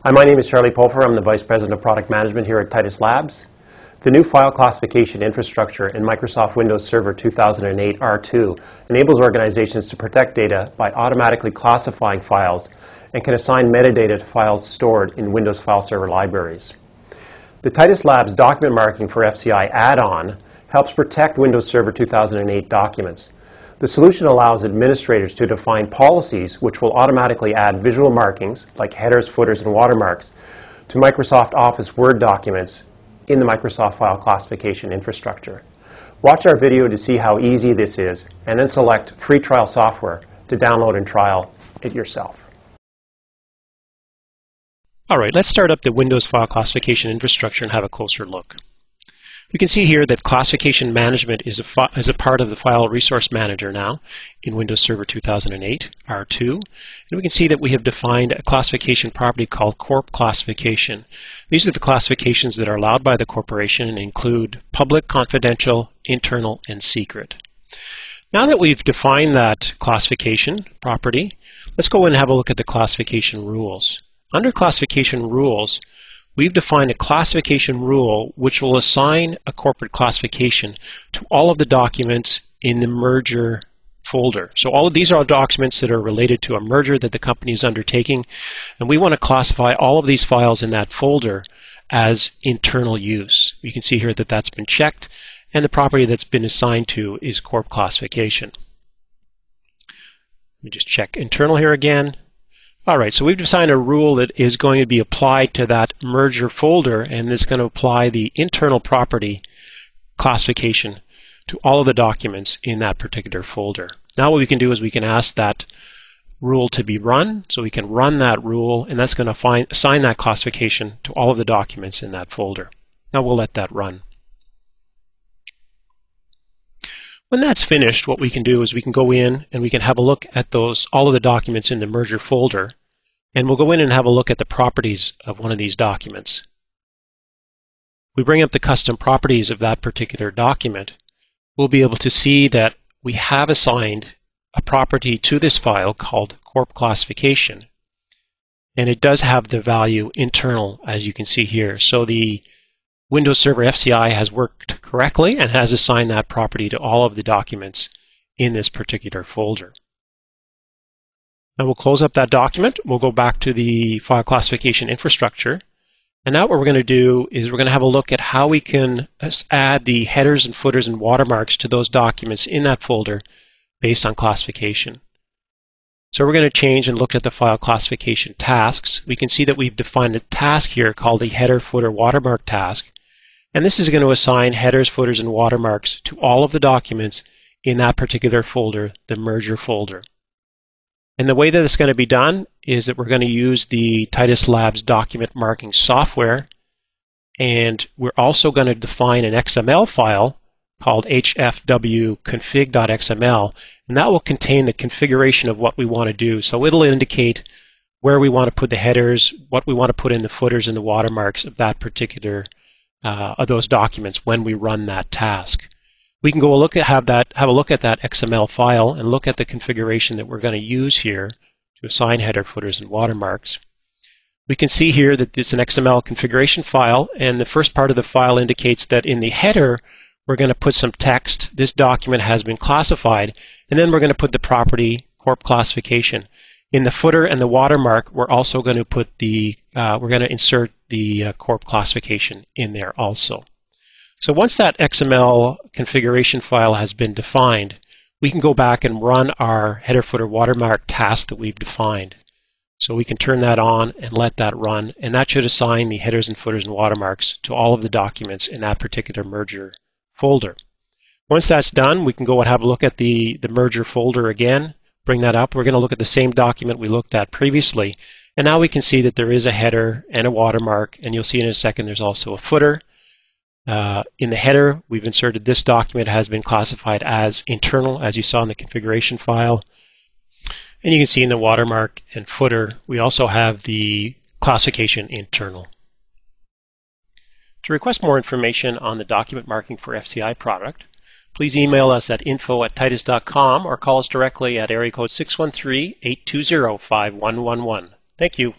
Hi, my name is Charlie Pulfer. I'm the Vice President of Product Management here at Titus Labs. The new file classification infrastructure in Microsoft Windows Server 2008 R2 enables organizations to protect data by automatically classifying files and can assign metadata to files stored in Windows File Server libraries. The Titus Labs document marking for FCI add-on helps protect Windows Server 2008 documents. The solution allows administrators to define policies which will automatically add visual markings like headers, footers, and watermarks to Microsoft Office Word documents in the Microsoft File Classification infrastructure. Watch our video to see how easy this is, and then select Free Trial Software to download and trial it yourself. All right, let's start up the Windows File Classification infrastructure and have a closer look. We can see here that classification management is a part of the File Resource Manager now in Windows Server 2008 R2. And we can see that we have defined a classification property called Corp Classification. These are the classifications that are allowed by the corporation and include public, confidential, internal, and secret. Now that we've defined that classification property, let's go and have a look at the classification rules. Under classification rules, we've defined a classification rule which will assign a corporate classification to all of the documents in the merger folder. So all of these are documents that are related to a merger that the company is undertaking, and we want to classify all of these files in that folder as internal use. You can see here that that's been checked, and the property that's been assigned to is Corp Classification. Let me just check internal here again. Alright, so we've defined a rule that is going to be applied to that merger folder, and it's going to apply the internal property classification to all of the documents in that particular folder. Now what we can do is we can ask that rule to be run, so we can run that rule, and that's going to assign that classification to all of the documents in that folder. Now we'll let that run. When that's finished, what we can do is we can go in and we can have a look at all of the documents in the merger folder, and we'll go in and have a look at the properties of one of these documents. We bring up the custom properties of that particular document. We'll be able to see that we have assigned a property to this file called Corp Classification, and it does have the value internal, as you can see here. So the Windows Server FCI has worked correctly and has assigned that property to all of the documents in this particular folder. Now we'll close up that document. We'll go back to the file classification infrastructure. And now what we're going to do is we're going to have a look at how we can add the headers and footers and watermarks to those documents in that folder based on classification. So we're going to change and look at the file classification tasks. We can see that we've defined a task here called the header footer watermark task. And this is going to assign headers, footers, and watermarks to all of the documents in that particular folder, the merger folder. And the way that it's going to be done is that we're going to use the Titus Labs document marking software, and we're also going to define an XML file called hfwconfig.xml, and that will contain the configuration of what we want to do. So it'll indicate where we want to put the headers, what we want to put in the footers and the watermarks of that particular of those documents when we run that task. We can go have a look at that XML file and look at the configuration that we're going to use here to assign header, footers, and watermarks. We can see here that it's an XML configuration file, and the first part of the file indicates that in the header we're going to put some text. This document has been classified, and then we're going to put the property Corp Classification. In the footer and the watermark, we're also going to put we're going to insert the Corp Classification in there also. So once that XML configuration file has been defined, we can go back and run our header footer watermark task that we've defined. So we can turn that on and let that run, and that should assign the headers and footers and watermarks to all of the documents in that particular merger folder. Once that's done, we can go and have a look at the merger folder again, bring that up. We're going to look at the same document we looked at previously, and now we can see that there is a header and a watermark, and you'll see in a second there's also a footer. In the header, we've inserted this document has been classified as internal, as you saw in the configuration file. And you can see in the watermark and footer, we also have the classification internal. To request more information on the document marking for FCI product, please email us at info@titus.com or call us directly at area code 613-820-5111. Thank you.